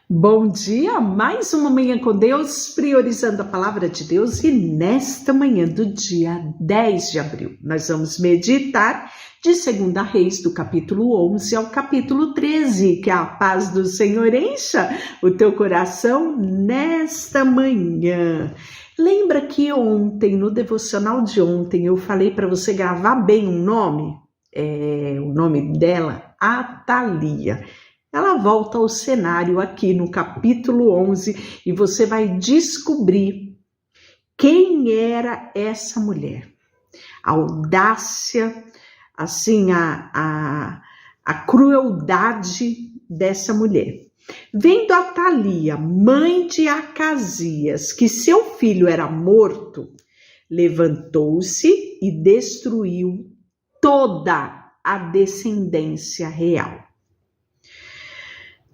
Bom dia, mais uma manhã com Deus, priorizando a palavra de Deus, e nesta manhã do dia 10 de abril, nós vamos meditar de 2 Reis, do capítulo 11 ao capítulo 13, que a paz do Senhor encha o teu coração nesta manhã. Lembra que ontem, no devocional de ontem, eu falei para você gravar bem um nome? O nome dela, Atalia. Ela volta ao cenário aqui no capítulo 11 e você vai descobrir quem era essa mulher. A audácia, assim, a crueldade dessa mulher. Vendo Atalia, mãe de Acasias, que seu filho era morto, levantou-se e destruiu toda a descendência real.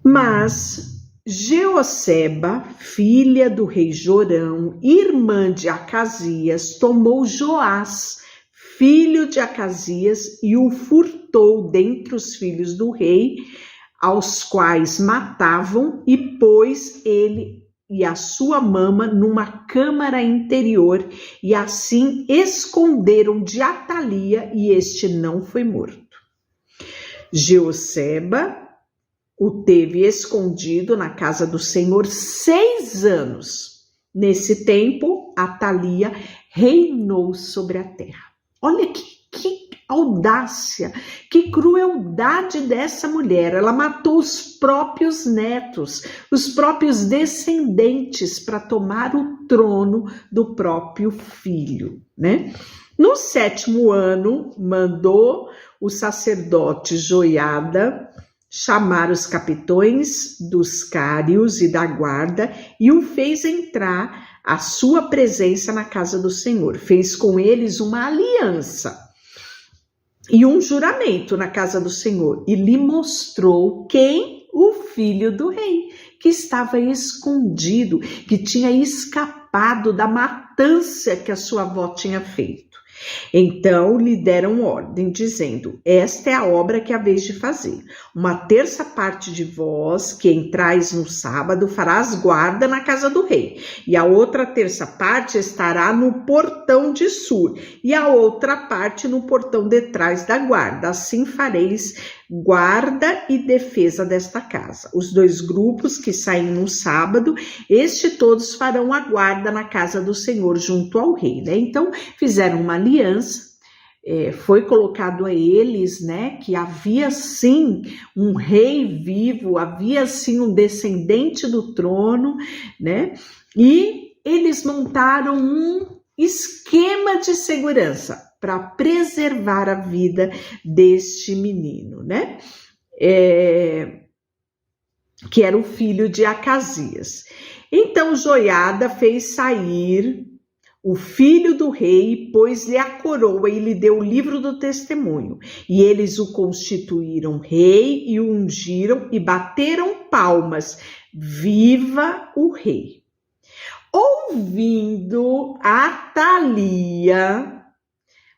Mas Jeoseba, filha do rei Jorão, irmã de Acasias, tomou Joás, filho de Acasias, e o furtou dentre os filhos do rei, aos quais matavam, e pôs ele e a sua mama numa câmara interior, e assim esconderam de Atalia, e este não foi morto. Jeoseba o teve escondido na casa do Senhor 6 anos. Nesse tempo, Atalia reinou sobre a terra. Olha que audácia, que crueldade dessa mulher. Ela matou os próprios netos, os próprios descendentes para tomar o trono do próprio filho, né? No 7º ano, mandou o sacerdote Joiada chamar os capitões dos cários e da guarda e o fez entrar à sua presença na casa do Senhor. Fez com eles uma aliança e um juramento na casa do Senhor e lhe mostrou quem? O filho do rei, que estava escondido, que tinha escapado da matança que a sua avó tinha feito. Então lhe deram ordem, dizendo: esta é a obra que haveis de fazer. 1/3 parte de vós que entrais no sábado farás guarda na casa do rei, e a outra 1/3 parte estará no portão de sul, e a outra parte no portão de trás da guarda. Assim fareis guarda e defesa desta casa. Os 2 grupos que saem no sábado, todos farão a guarda na casa do Senhor junto ao rei, né? Então fizeram uma aliança, foi colocado a eles, né, que havia sim um rei vivo, havia sim um descendente do trono, né? E eles montaram um esquema de segurança para preservar a vida deste menino, né? Que era o filho de Acasias. Então Joiada fez sair o filho do rei, pôs-lhe a coroa e lhe deu o livro do testemunho. E eles o constituíram rei e o ungiram e bateram palmas. Viva o rei! Ouvindo Atalia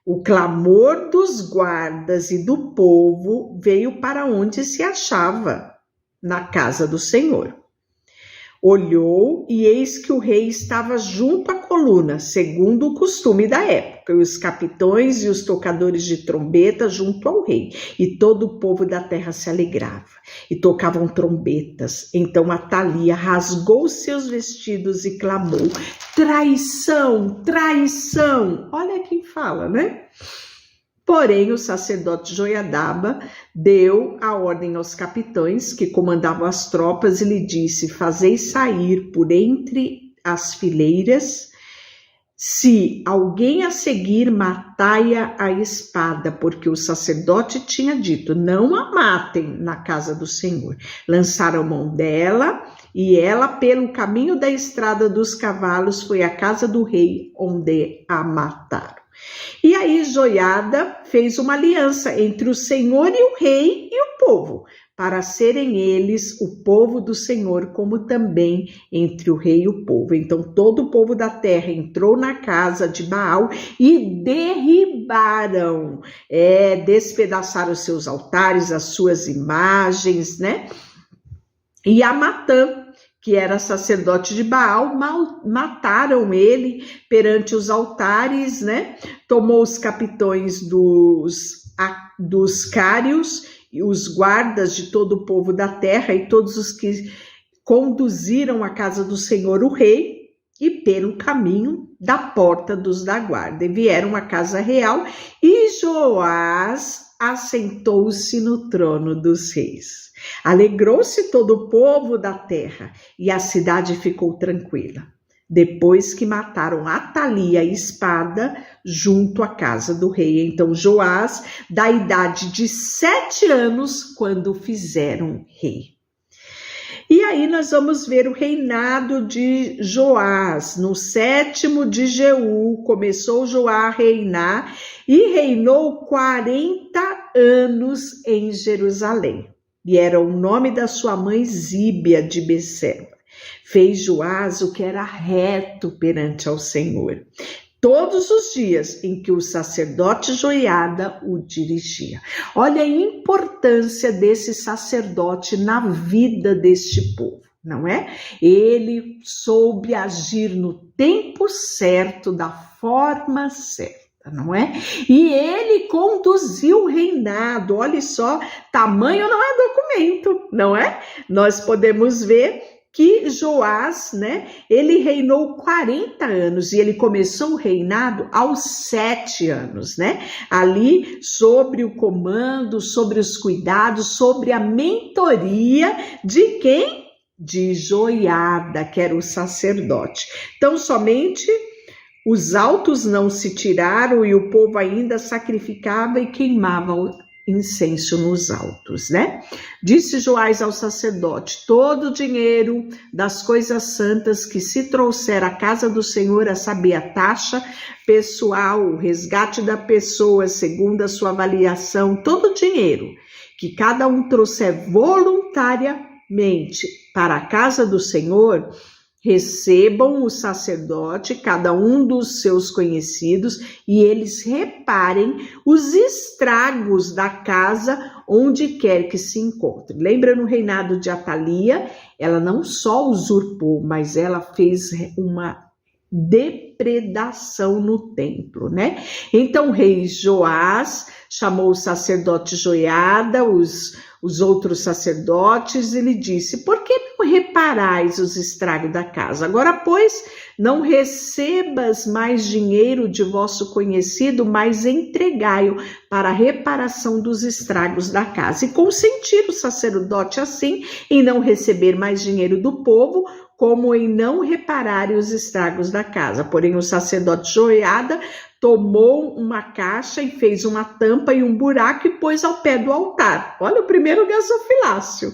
o clamor dos guardas e do povo, veio para onde se achava, na casa do Senhor. Olhou e eis que o rei estava junto à coluna, segundo o costume da época, e os capitões e os tocadores de trombeta junto ao rei, e todo o povo da terra se alegrava, e tocavam trombetas. Então Atalia rasgou seus vestidos e clamou: traição, traição! Olha quem fala, né? Porém, o sacerdote Joiadaba deu a ordem aos capitães que comandavam as tropas e lhe disse: fazei sair por entre as fileiras, se alguém a seguir, matai-a à espada, porque o sacerdote tinha dito: não a matem na casa do Senhor. Lançaram mão dela e ela, pelo caminho da estrada dos cavalos, foi à casa do rei, onde a mataram. E aí Joiada fez uma aliança entre o Senhor e o rei e o povo, para serem eles o povo do Senhor, como também entre o rei e o povo. Então todo o povo da terra entrou na casa de Baal e derribaram, despedaçaram os seus altares, as suas imagens, né? E a Matã, que era sacerdote de Baal, mataram ele perante os altares, né? Tomou os capitões dos cários e os guardas de todo o povo da terra e todos os que conduziram à casa do Senhor o rei e pelo caminho da porta dos da guarda. E vieram à casa real e Joás assentou-se no trono dos reis. Alegrou-se todo o povo da terra e a cidade ficou tranquila, depois que mataram Atalia a espada junto à casa do rei. Então Joás, da idade de 7 anos, quando o fizeram rei. E aí nós vamos ver o reinado de Joás. No 7º de Jeú, começou Joás a reinar e reinou 40 anos em Jerusalém. E era o nome da sua mãe Zíbia de Beceba. Fez Joás o que era reto perante ao Senhor, todos os dias em que o sacerdote Joiada o dirigia. Olha a importância desse sacerdote na vida deste povo, não é? Ele soube agir no tempo certo, da forma certa, não é? E ele conduziu o reinado. Olha só, tamanho não é documento, não é? Nós podemos ver que Joás, né, ele reinou 40 anos e ele começou o reinado aos 7 anos, né? Ali sobre o comando, sobre os cuidados, sobre a mentoria de quem? De Joiada, que era o sacerdote. Então, somente os altos não se tiraram e o povo ainda sacrificava e queimava incenso nos altos, né? Disse Joás ao sacerdote: todo o dinheiro das coisas santas que se trouxer à casa do Senhor, a saber, a taxa pessoal, o resgate da pessoa segundo a sua avaliação, todo o dinheiro que cada um trouxer voluntariamente para a casa do Senhor, recebam o sacerdote, cada um dos seus conhecidos, e eles reparem os estragos da casa onde quer que se encontre. Lembra no reinado de Atalia? Ela não só usurpou, mas ela fez uma depredação no templo, né? Então o rei Joás chamou o sacerdote Joiada, os outros sacerdotes, e lhe disse: por que não reparais os estragos da casa? Agora, pois, não recebas mais dinheiro de vosso conhecido, mas entregai-o para a reparação dos estragos da casa. E consentir o sacerdote assim em não receber mais dinheiro do povo, como em não repararem os estragos da casa. Porém, o sacerdote Joiada tomou uma caixa e fez uma tampa e um buraco e pôs ao pé do altar. Olha o primeiro gasofilácio.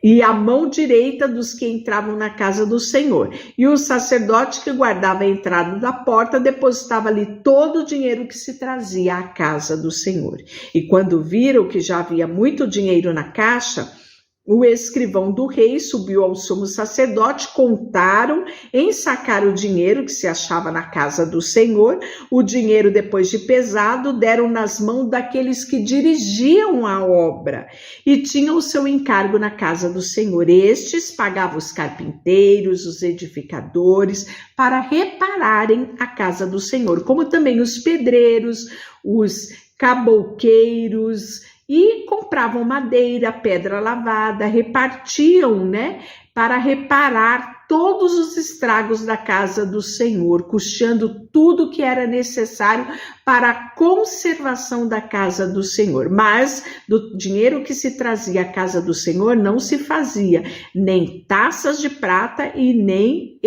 E a mão direita dos que entravam na casa do Senhor. E o sacerdote que guardava a entrada da porta depositava ali todo o dinheiro que se trazia à casa do Senhor. E quando viram que já havia muito dinheiro na caixa, o escrivão do rei subiu ao sumo sacerdote, contaram, ensacaram o dinheiro que se achava na casa do Senhor. O dinheiro, depois de pesado, deram nas mãos daqueles que dirigiam a obra e tinham o seu encargo na casa do Senhor. Estes pagavam os carpinteiros, os edificadores, para repararem a casa do Senhor, como também os pedreiros, os cabouqueiros, e compravam madeira, pedra lavada, repartiam, né, para reparar todos os estragos da casa do Senhor, custeando tudo que era necessário para a conservação da casa do Senhor. Mas do dinheiro que se trazia à casa do Senhor não se fazia nem taças de prata e nem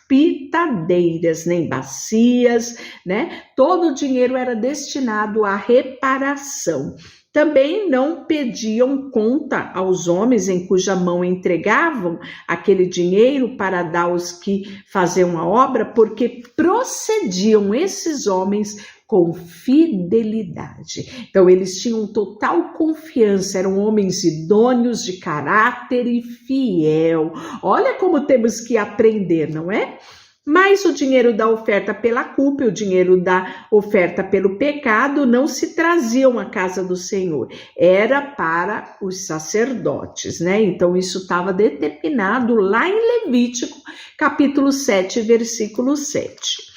pitadeiras, nem bacias, né? Todo o dinheiro era destinado à reparação. Também não pediam conta aos homens em cuja mão entregavam aquele dinheiro para dar aos que faziam a obra, porque procediam esses homens com fidelidade. Então eles tinham total confiança, eram homens idôneos, de caráter e fiel. Olha como temos que aprender, não é? Mas o dinheiro da oferta pela culpa e o dinheiro da oferta pelo pecado não se traziam à casa do Senhor, era para os sacerdotes, né? Então isso estava determinado lá em Levítico, capítulo 7, versículo 7.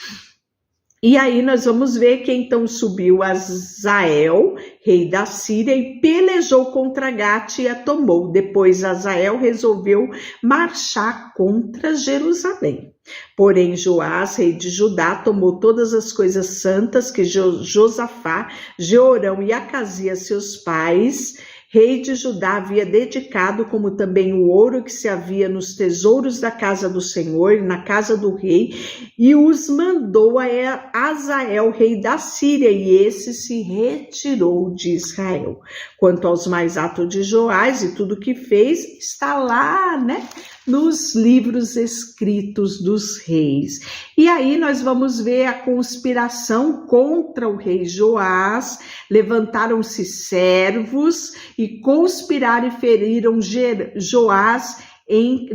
E aí nós vamos ver que então subiu Azael, rei da Síria, e pelejou contra Gate e a tomou. Depois Azael resolveu marchar contra Jerusalém. Porém Joás, rei de Judá, tomou todas as coisas santas que Josafá, Jeorão e Acasias, seus pais, rei de Judá, havia dedicado, como também o ouro que se havia nos tesouros da casa do Senhor e na casa do rei, e os mandou a Azael, rei da Síria, e esse se retirou de Israel. Quanto aos mais atos de Joás e tudo que fez, está lá, né, nos livros escritos dos reis. E aí nós vamos ver a conspiração contra o rei Joás. Levantaram-se servos e conspiraram e feriram Joás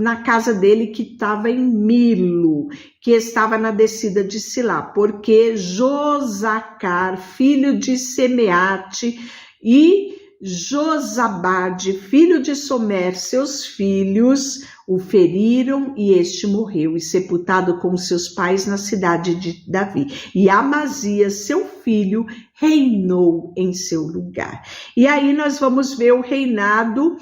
na casa dele, que estava em Milo, que estava na descida de Silá, porque Josacar, filho de Semeate, e Josabade, filho de Somer, seus filhos, o feriram, e este morreu, e sepultado com seus pais na cidade de Davi. E Amazias, seu filho, reinou em seu lugar. E aí nós vamos ver o reinado,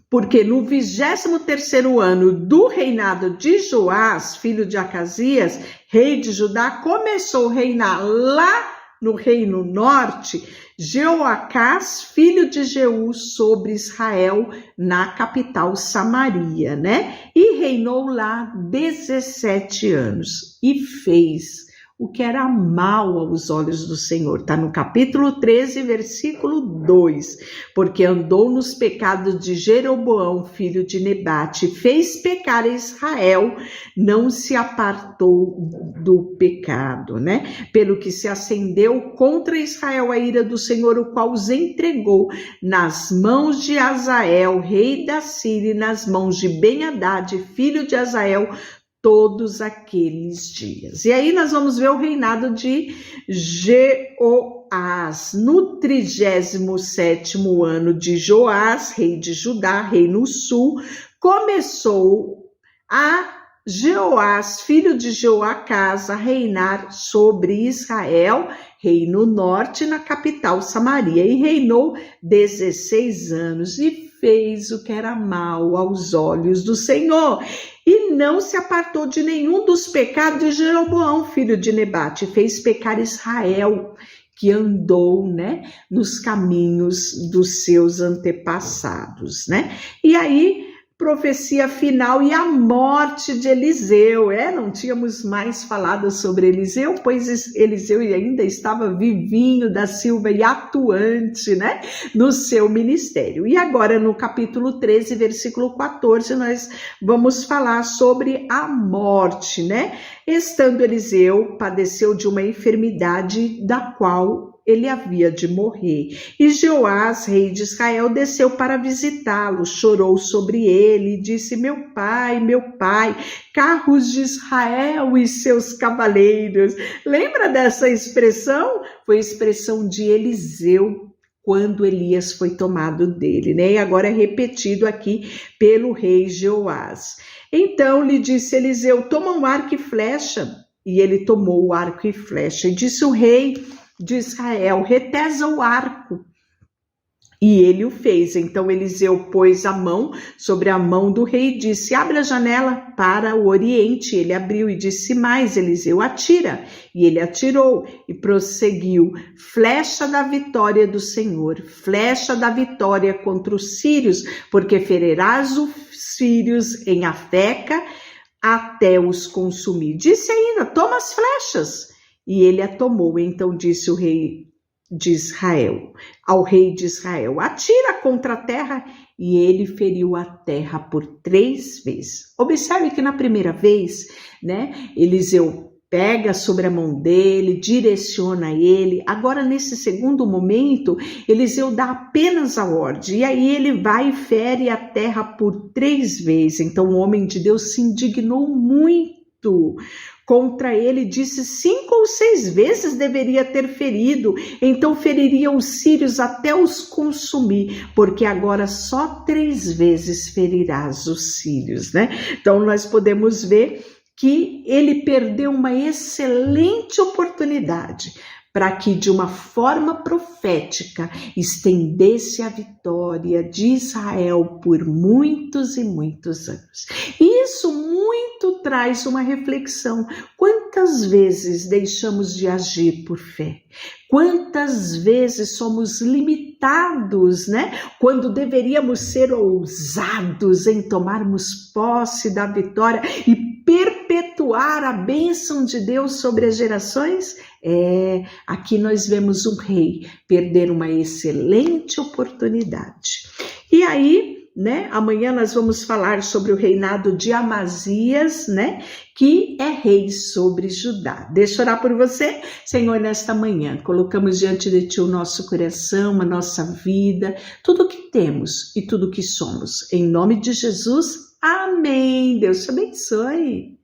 porque no 23º ano do reinado de Joás, filho de Acasias, rei de Judá, começou a reinar lá no Reino Norte, Jeoacás, filho de Jeú, sobre Israel, na capital Samaria, né? E reinou lá 17 anos e fez o que era mal aos olhos do Senhor. Está no capítulo 13, versículo 2. Porque andou nos pecados de Jeroboão, filho de Nebate, fez pecar Israel, não se apartou do pecado, né? Pelo que se acendeu contra Israel a ira do Senhor, o qual os entregou nas mãos de Azael, rei da Síria, e nas mãos de Ben-Hadad, filho de Azael, todos aqueles dias. E aí nós vamos ver o reinado de Jeoás. No 37º ano de Joás, rei de Judá, rei no sul, começou a Jeoás, filho de Joacás, a reinar sobre Israel, rei no norte, na capital Samaria, e reinou 16 anos, e fez o que era mal aos olhos do Senhor, e não se apartou de nenhum dos pecados de Jeroboão, filho de Nebate, fez pecar Israel, que andou, né, nos caminhos dos seus antepassados, né? E aí, profecia final e a morte de Eliseu. Não tínhamos mais falado sobre Eliseu, pois Eliseu ainda estava vivinho da Silva e atuante, né, no seu ministério. E agora no capítulo 13, versículo 14, nós vamos falar sobre a morte, né? Estando Eliseu, padeceu de uma enfermidade da qual ele havia de morrer. E Joás, rei de Israel, desceu para visitá-lo, chorou sobre ele e disse: meu pai, carros de Israel e seus cavaleiros. Lembra dessa expressão? Foi a expressão de Eliseu quando Elias foi tomado dele, né? E agora é repetido aqui pelo rei Joás. Então lhe disse Eliseu: toma um arco e flecha. E ele tomou o arco e flecha. E disse o rei de Israel: retesa o arco. E ele o fez. Então Eliseu pôs a mão sobre a mão do rei e disse: abre a janela para o oriente. Ele abriu e disse mais: Eliseu, atira. E ele atirou e prosseguiu: flecha da vitória do Senhor, flecha da vitória contra os sírios, porque ferirás os sírios em Afeca até os consumir. Disse ainda: toma as flechas. E ele a tomou. Então disse o rei de Israel, ao rei de Israel: atira contra a terra. E ele feriu a terra por 3 vezes. Observe que na primeira vez, né, Eliseu pega sobre a mão dele, direciona ele. Agora, nesse segundo momento, Eliseu dá apenas a ordem. E aí ele vai e fere a terra por 3 vezes. Então o homem de Deus se indignou muito contra ele, disse 5 ou 6 vezes deveria ter ferido, então feriria os sírios até os consumir, porque agora só 3 vezes ferirás os sírios, né? Então nós podemos ver que ele perdeu uma excelente oportunidade para que de uma forma profética estendesse a vitória de Israel por muitos e muitos anos. E isso muito traz uma reflexão. Quantas vezes deixamos de agir por fé? Quantas vezes somos limitados, né? Quando deveríamos ser ousados em tomarmos posse da vitória e perpetuar a bênção de Deus sobre as gerações? Aqui nós vemos um rei perder uma excelente oportunidade. E aí, né, amanhã nós vamos falar sobre o reinado de Amazias, né, que é rei sobre Judá. Deixa eu orar por você, Senhor, nesta manhã. Colocamos diante de Ti o nosso coração, a nossa vida, tudo o que temos e tudo o que somos. Em nome de Jesus, amém. Deus te abençoe.